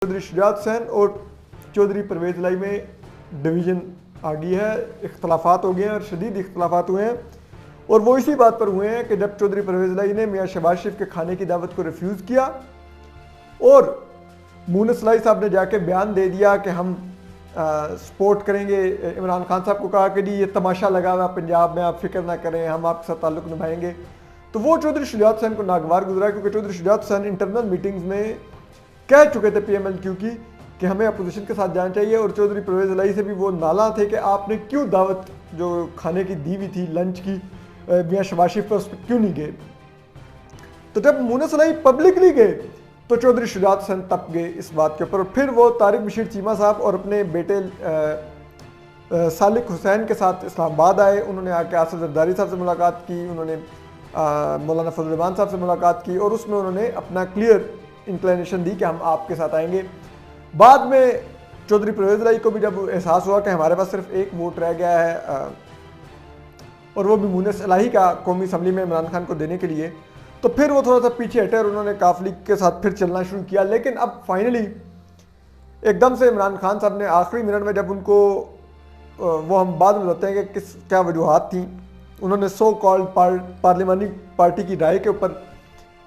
चौधरी शुजात हुसैन और चौधरी परवेज़ लाई में डिवीज़न आ गई है, इख्तलाफात हो गए हैं और शदीद इख्तलाफात हुए हैं। और वो इसी बात पर हुए हैं कि जब चौधरी परवेज़ लाई ने मियाँ शहबाज शरीफ के खाने की दावत को रिफ्यूज़ किया और मूनस लाई साहब ने जाके बयान दे दिया कि हम सपोर्ट करेंगे, इमरान खान साहब को कहा कि जी ये तमाशा लगा हुआ पंजाब में, आप फिक्र ना करें, हम आपके साथ ताल्लुक़ निभाएंगे। तो वो चौधरी शुजात हुसैन को नागवार गुजरा, क्योंकि चौधरी शुजात हुसैन इंटरनल मीटिंग्स में कह चुके थे PMLQ की कि हमें अपोजिशन के साथ जाना चाहिए, और चौधरी परवेज़ लाई से भी वो नाला थे कि आपने क्यों दावत जो खाने की दी हुई थी लंच की मियाँ शहबाज शरीफ पर, उस पर क्यों नहीं गए। तो जब मूनस लाई पब्लिकली गए तो चौधरी शुजात हुसैन तप गए इस बात के ऊपर। फिर वो तारिक बशीर चीमा साहब और अपने बेटे सालिक हुसैन के साथ इस्लामाबाद आए। उन्होंने आके आसिफ जरदारी साहब से मुलाकात की, उन्होंने मौलाना फजल रहमान साहब से मुलाकात की और उसमें उन्होंने अपना क्लियर इंक्लिनेशन दी कि हम आपके साथ आएंगे। बाद में चौधरी परवेज़ लाई को भी जब एहसास हुआ कि हमारे पास सिर्फ एक वोट रह गया है और वो भी मूनस इलाही का कौमी असम्बली में इमरान खान को देने के लिए, तो फिर वो थोड़ा सा पीछे हटे और उन्होंने काफ लीग के साथ फिर चलना शुरू किया। लेकिन अब फाइनली एकदम से इमरान खान साहब ने आखिरी मिनट में जब उनको वो हम बाद में बताते हैं कि क्या वजूहत थी, उन्होंने सो कॉल्ड पार्लिमानी पार्टी की राय के ऊपर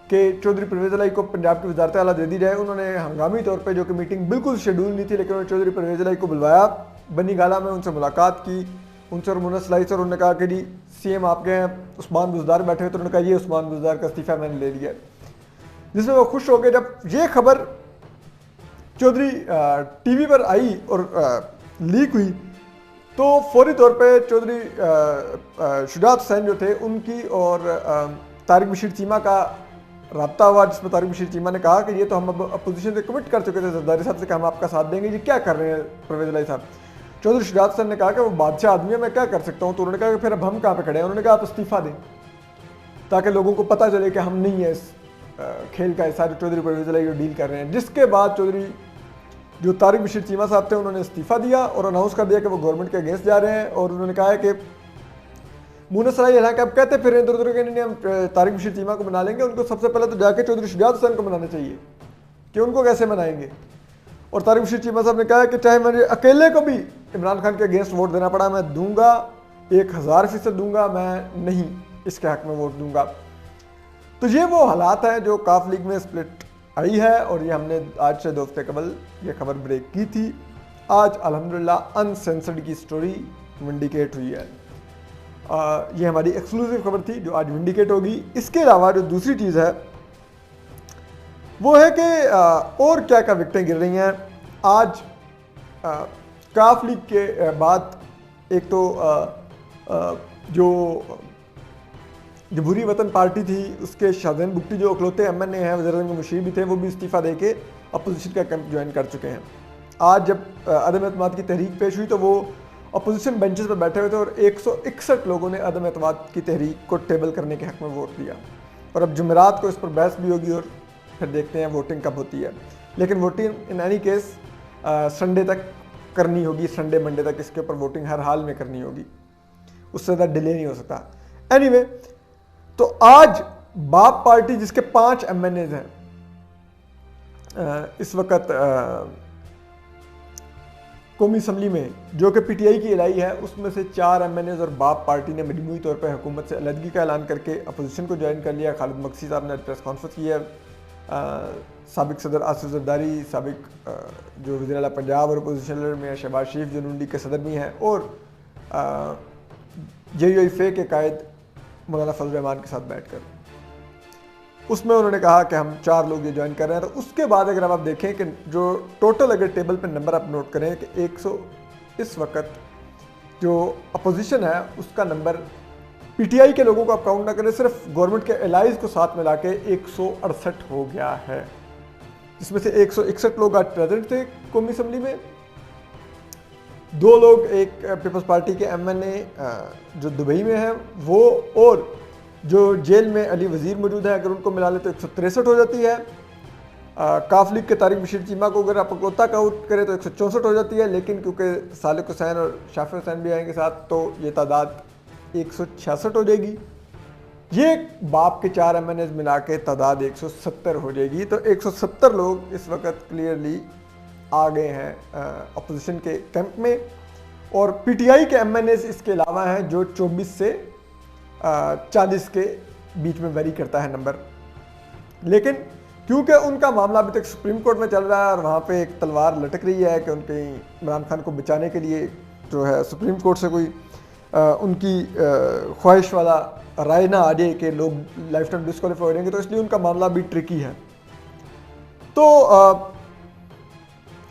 कि चौधरी परवेज़ लाई को पंजाब की वज़ारत आला दे दी जाए, उन्होंने हंगामी तौर पे, जो कि मीटिंग बिल्कुल शेड्यूल नहीं थी, लेकिन उन्होंने चौधरी परवेज़ लाई को बुलवाया बनी गाला में, उनसे मुलाकात की, उनसे और मूनस लाई से उन्होंने कहा कि जी CM आपके हैं, उस्मान बुज़दार बैठे हुए, तो उन्होंने कहा ये उस्मान बुज़दार का इस्तीफ़ा मैंने ले लिया, जिसमें वो खुश हो गए। जब ये खबर चौधरी TV पर आई और लीक हुई तो फौरी तौर पे चौधरी शुजात हुसैन जो थे उनकी और तारिक बशीर चीमा का रब्ता हुआ, जिसमें तारिक बशीर चीमा ने कहा कि ये तो हम अब अपोजिशन से कमिट कर चुके थे जरदारी साहब से कि हम आपका साथ देंगे, ये क्या कर रहे हैं परवेज़ लाई साहब। चौधरी शुजात हुसैन ने कहा कि वो बादशाह आदमी है, मैं क्या कर सकता हूँ। तो उन्होंने कहा कि फिर अब हम कहाँ पे खड़े हैं। उन्होंने कहा आप इस्तीफ़ा दें ताकि लोगों को पता चले कि हम नहीं है इस खेल का हिस्सा जो चौधरी परवेज़ लाई जो डील कर रहे हैं। जिसके बाद चौधरी जो तारिक बशीर चीमा साहब थे उन्होंने इस्तीफ़ा दिया और अनाउंस कर दिया कि वो गवर्नमेंट के अगेंस्ट जा रहे हैं। और उन्होंने कहा है कि मूनस लाई हालांकि अब कहते फिर इधर उधर के नहीं, हम तारिक बशीर चीमा को बना लेंगे, उनको सबसे पहले तो जाके चौधरी शुजात हुसैन को बनाना चाहिए कि उनको कैसे बनाएंगे। और तारिक बशीर चीमा साहब ने कहा कि चाहे मुझे अकेले को भी इमरान खान के अगेंस्ट वोट देना पड़ा, मैं दूंगा, 1000% दूंगा, मैं नहीं इसके हक में वोट दूंगा। तो ये वो हालात हैं जो काफ लीग में स्प्लिट आई है, और ये हमने आज से 2 हफ्ते कबल ये खबर ब्रेक की थी। आज अल्हम्दुलिल्लाह अनसेंसर्ड की स्टोरी विंडिकेट हुई है। ये हमारी एक्सक्लूसिव खबर थी जो आज विंडिकेट होगी। इसके अलावा जो दूसरी चीज़ है वो है कि और क्या क्या विकटें गिर रही हैं। आज काफ लीग के बाद एक तो जो जमहूरी वतन पार्टी थी उसके शाहजैन बुगटी जो अखलौते MNA हैं, वज़ीर-ए-आज़म मुशीर भी थे, वो भी इस्तीफ़ा दे के अपोजिशन का कैंप ज्वाइन कर चुके हैं। आज जब अदम एतमाद की तहरीक पेश हुई तो वो अपोजिशन बेंचेस पर बैठे हुए थे और 161 लोगों ने अदम एतमाद की तहरीक को टेबल करने के हक़ में वोट दिया। और अब जुमेरात को इस पर बहस भी होगी और फिर देखते हैं वोटिंग कब होती है। लेकिन voting in any case Sunday तक करनी होगी, संडे मंडे तक इसके ऊपर वोटिंग हर हाल में करनी होगी, उससे ज़्यादा डिले नहीं हो सकता। एनीवे, तो आज बाप पार्टी जिसके 5 MNAs हैं इस वक्त कौमी असम्बली में, जो कि PTI की इलाई है, उसमें से 4 MNAs और बाप पार्टी ने मजमूई तौर पर हुकूमत से अलहदगी का ऐलान करके अपोजिशन को ज्वाइन कर लिया। खालिद मक्सी साहब ने प्रेस कॉन्फ्रेंस की है। साबिक सदर आसिफ जरदारी, साबिक जो वज़ीर आला पंजाब और अपोजिशन लीडर मियाँ शहबाज शरीफ जो नून लीग के सदर भी हैं, और JUIFA के कायद मौलाना फजल रहमान के साथ बैठकर उसमें उन्होंने कहा कि हम 4 लोग ये ज्वाइन कर रहे हैं। तो उसके बाद अगर आप देखें कि जो टोटल अगर टेबल पे नंबर आप नोट करें कि 100 इस वक्त जो अपोजिशन है उसका नंबर PTI के लोगों को आप काउंट ना करें, सिर्फ गवर्नमेंट के एलाइज को साथ मिला के 168 हो गया है, जिसमें से 161 लोग आज प्रेजेंट थे कौमी असम्बली में, 2 लोग एक पीपल्स पार्टी के MNA जो दुबई में है वो, और जो जेल में अली वज़ीर मौजूद है, अगर उनको मिला ले तो 163 हो जाती है। काफ लीग के तारिक बशीर चीमा को अगर आप अकलौता काउंट करें तो 164 हो जाती है, लेकिन क्योंकि सालिक हुसैन और शाफी हुसैन भी आएंगे साथ तो ये तादाद 166 हो जाएगी। ये बाप के 4 MNAs मिला के तादाद 170 हो जाएगी। तो 170 लोग इस वक्त क्लियरली आ गए हैं अपोजिशन के कैंप में, और पीटीआई के एमएनएस इसके अलावा हैं जो 24 से 40 के बीच में वेरी करता है नंबर। लेकिन क्योंकि उनका मामला अभी तक सुप्रीम कोर्ट में चल रहा है और वहाँ पे एक तलवार लटक रही है कि उनके इमरान खान को बचाने के लिए जो है सुप्रीम कोर्ट से कोई उनकी ख्वाहिश वाला राय ना आ जाए कि लोग लाइफ टाइम डिस्क्वालीफाई हो जाएंगे, तो इसलिए उनका मामला भी ट्रिकी है। तो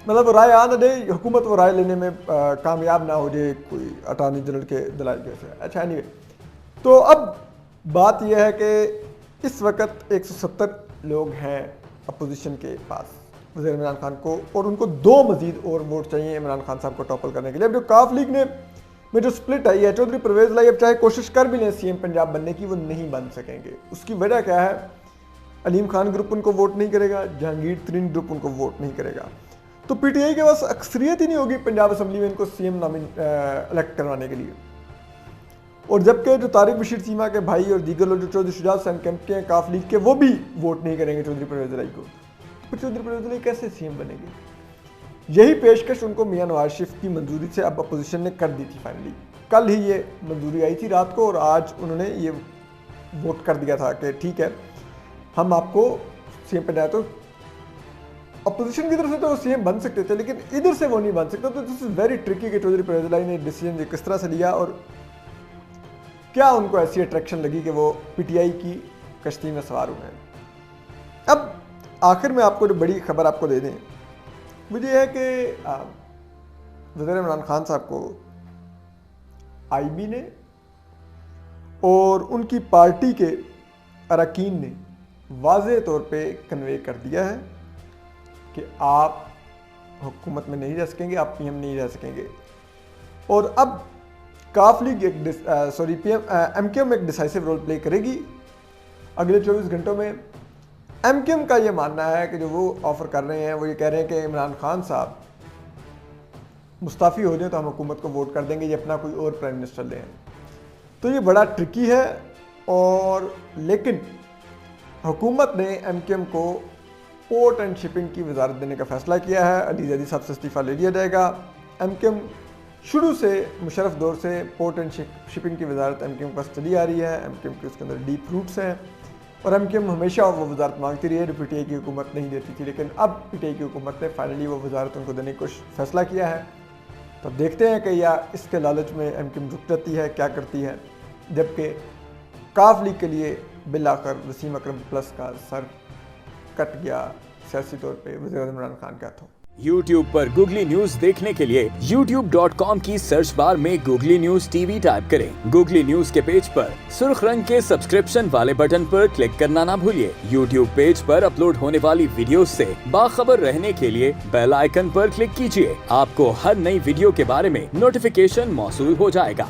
मतलब राय आ ना दे हुकूमत, वो राय लेने में कामयाब ना हो जाए कोई अटॉर्नी जनरल के दलाइल के से। अच्छा एनीवे, तो अब बात यह है कि इस वक्त 170 लोग हैं अपोजिशन के पास वज़ीर इमरान खान को, और उनको 2 मजीद और वोट चाहिए इमरान खान साहब को टॉपल करने के लिए। अब जो काफ लीग में जो स्प्लिट आई है, चौधरी परवेज़ लाई अब चाहे कोशिश कर भी लें सीएम पंजाब बनने की, वो नहीं बन सकेंगे। उसकी वजह क्या है? अलीम खान ग्रुप उनको वोट नहीं करेगा, जहांगीर तरीन ग्रुप उनको वोट नहीं करेगा, तो पीटीआई के पास अक्सरियत ही नहीं होगी पंजाब असम्बली में इनको सीएम इलेक्ट करवाने के लिए। और जबकि जो तारिक बशीर चीमा के भाई और दीगर लोग जो चौधरी शुजात हुसैन कैंप के हैं काफ लीग के, वो भी वोट नहीं करेंगे चौधरी परवेज़ लाई को, तो फिर चौधरी परवेज़ लाई कैसे सीएम बनेंगे? यही पेशकश उनको मियां नवाज शरीफ की मंजूरी से अब अपोजिशन ने कर दी थी। फाइनली कल ही ये मंजूरी आई थी रात को, और आज उन्होंने ये वोट कर दिया था कि ठीक है हम आपको सीएम बनाया। तो अपोजिशन की तरफ से तो वो सीएम बन सकते थे, लेकिन इधर से वो नहीं बन सकता। तो दिस इज वेरी ट्रिकी कि चौधरी परवेज़ लाई ने डिसीजन किस तरह से लिया, और क्या उनको ऐसी अट्रैक्शन लगी कि वो पीटीआई की कश्ती में सवार हुए हैं। अब आखिर में आपको जो बड़ी खबर आपको दे दें, मुझे है कि वज़ीर इमरान खान साहब को आईबी ने और उनकी पार्टी के अरकान ने वाज़ेह तौर पे कन्वे कर दिया है कि आप हुकूमत में नहीं रह सकेंगे, आप पीएम नहीं रह सकेंगे। और अब काफ लीग एमकेएम एक डिसाइसिव रोल प्ले करेगी अगले 24 घंटों में। एमकेएम का ये मानना है कि जो वो ऑफर कर रहे हैं, वो ये कह रहे हैं कि इमरान खान साहब मुस्ताफ़ी हो जाए तो हम हुकूमत को वोट कर देंगे, ये अपना कोई और प्राइम मिनिस्टर लें। तो ये बड़ा ट्रिकी है, और लेकिन हुकूमत ने एमकेएम को पोर्ट एंड शिपिंग की वजारत देने का फैसला किया है। अली जैदी साहब से इस्तीफ़ा ले लिया जाएगा। एमकेएम शुरू से मुशर्रफ दौर से पोर्ट एंड शिपिंग की वजारत एमकेएम के पास चली आ रही है। एमकेएम के उसके अंदर डीप रूट्स हैं, और एमकेएम हमेशा वो वजारत मांगती रही है जो पीटीआई की हुकूमत नहीं देती थी। लेकिन अब पीटीआई की हुकूमत ने फाइनली वो वजारत उनको देने का फैसला किया है। तो देखते हैं कि या इसके लालच में एमकेएम रुक जाती है, क्या करती है। जबकि काफ लीग के लिए बिल आकर वसीम अकरम प्लस का सर कट गया सियासी तौर पे वज़ीर इमरान खान के हाथों। YouTube पर गूगली न्यूज देखने के लिए youtube.com की सर्च बार में गूगली न्यूज टीवी टाइप करें। गूगली न्यूज के पेज पर सुर्ख रंग के सब्सक्रिप्शन वाले बटन पर क्लिक करना ना भूलिए। YouTube पेज पर अपलोड होने वाली वीडियो से बाखबर रहने के लिए बेल आइकन पर क्लिक कीजिए। आपको हर नई वीडियो के बारे में नोटिफिकेशन मौसूल हो जाएगा।